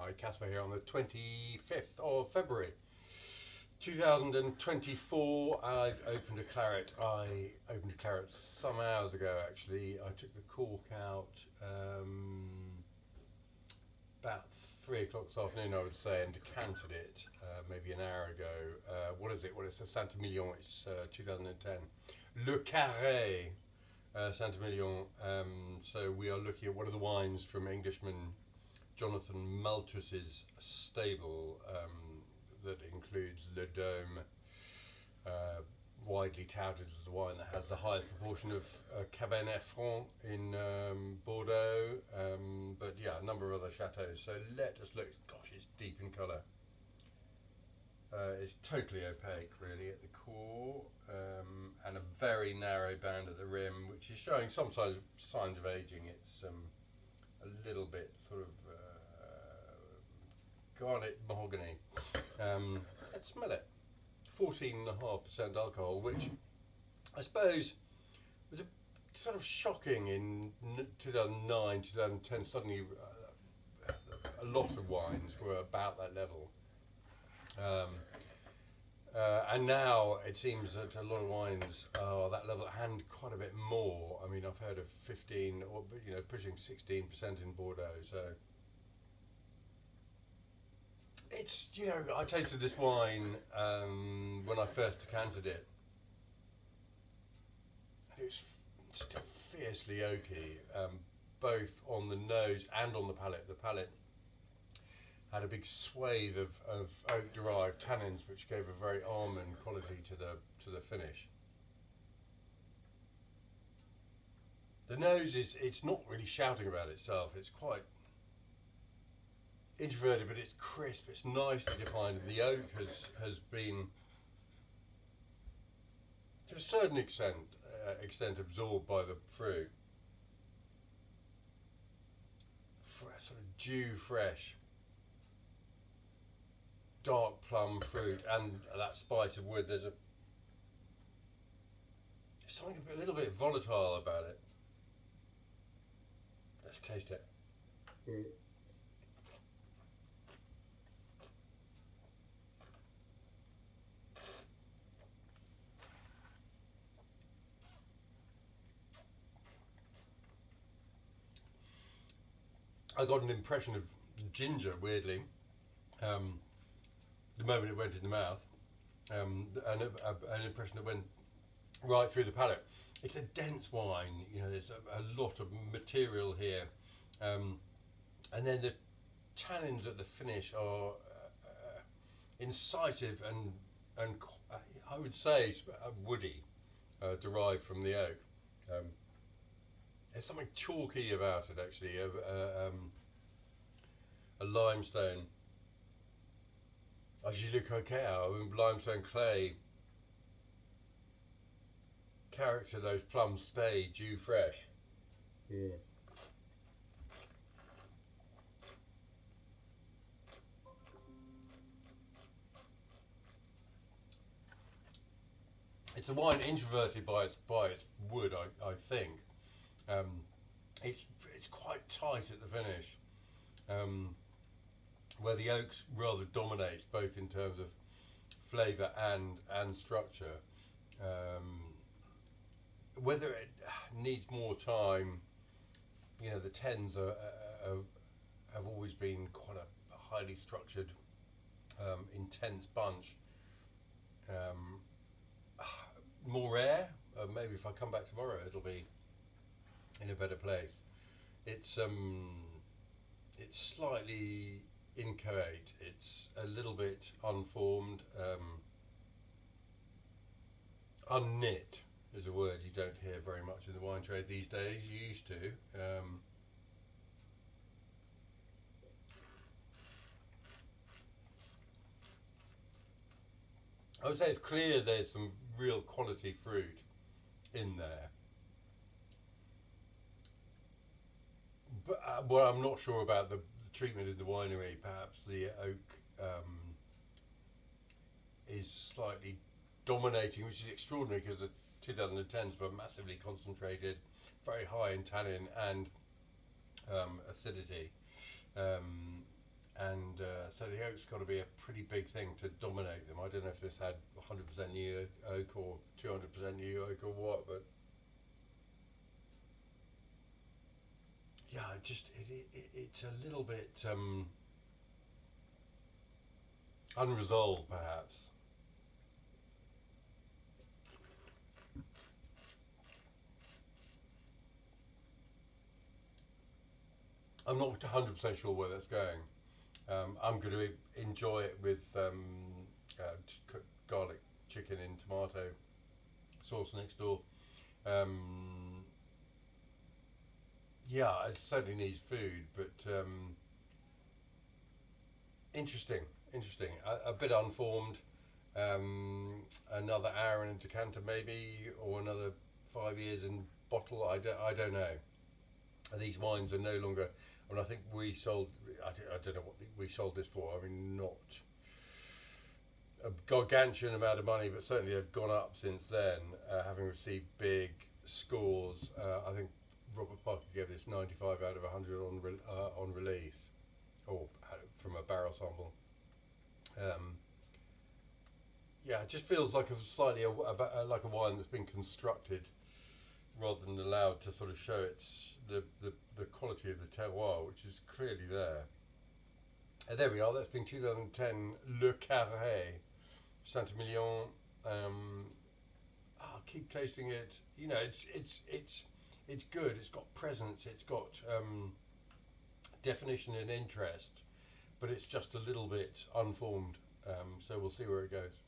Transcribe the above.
Hi, Caspar here on the 25th of February 2024. I've opened a claret. I opened a claret some hours ago actually. I took the cork out about 3 o'clock this afternoon, I would say, and decanted it maybe an hour ago. What is it? Well, it's a St Emilion. It's 2010. Le Carré, St Emilion. So we are looking at one of the wines from Englishman Jonathan Malthus's stable, that includes Le Dôme, widely touted as the wine that has the highest proportion of Cabernet Franc in Bordeaux, but yeah, a number of other chateaux. So let us look. Gosh, it's deep in colour. It's totally opaque really at the core, and a very narrow band at the rim, which is showing some signs of aging. It's a little bit sort of garnet mahogany. Let's smell it. 14.5% alcohol, which I suppose was sort of shocking in 2009, 2010. Suddenly, a lot of wines were about that level. And now it seems that a lot of wines are that level and quite a bit more. I mean, I've heard of 15 or pushing 16% in Bordeaux. So it's I tasted this wine when I first decanted it. It was still fiercely oaky, both on the nose and on the palate. The palate had a big swathe of oak-derived tannins, which gave a very almond quality to the finish. The nose it's not really shouting about itself. It's quite introverted, but it's crisp. It's nicely defined. The oak has been, to a certain extent absorbed by the fruit. Sort of dew fresh, dark plum fruit, and that spice of wood. There's something a little bit volatile about it. Let's taste it. I got an impression of ginger, weirdly, the moment it went in the mouth, an impression that went right through the palate. It's a dense wine, there's a lot of material here, and then the tannins at the finish are incisive and I would say woody, derived from the oak. There's something chalky about it actually, a limestone. Le cacao, limestone clay character. Those plums stay dew fresh. Yeah. It's a wine introverted by its wood, I think. It's quite tight at the finish, where the oak rather dominates both in terms of flavour and structure. Whether it needs more time, the tens have always been quite a highly structured, intense bunch. More rare. Maybe if I come back tomorrow, it'll be in a better place. It's slightly inchoate. It's a little bit unformed. Unknit is a word you don't hear very much in the wine trade these days. You used to. I would say it's clear there's some real quality fruit in there. But well, I'm not sure about the treatment in the winery. Perhaps the oak is slightly dominating, which is extraordinary because the 2010s were massively concentrated, very high in tannin and acidity. and so the oak's got to be a pretty big thing to dominate them. I don't know if this had 100% new oak or 200% new oak or what, but yeah, it's a little bit unresolved, perhaps. I'm not 100% sure where that's going. I'm going to enjoy it with garlic chicken in tomato sauce next door. Um, yeah, it certainly needs food, but interesting, interesting. A bit unformed. Another hour in a decanter, maybe, or another 5 years in bottle. I don't know. These wines are no longer. I mean, I think we sold. I don't know what we sold this for. I mean, not a gargantuan amount of money, but certainly have gone up since then, having received big scores. I think Robert Parker gave this 95 out of 100 on release, or from a barrel sample. Yeah, it just feels like like a wine that's been constructed rather than allowed to sort of show the quality of the terroir, which is clearly there. And there we are. That's been 2010 Le Carré, St Emilion. I'll keep tasting it. You know, it's good. It's got presence. It's got definition and interest, but it's just a little bit unformed. So we'll see where it goes.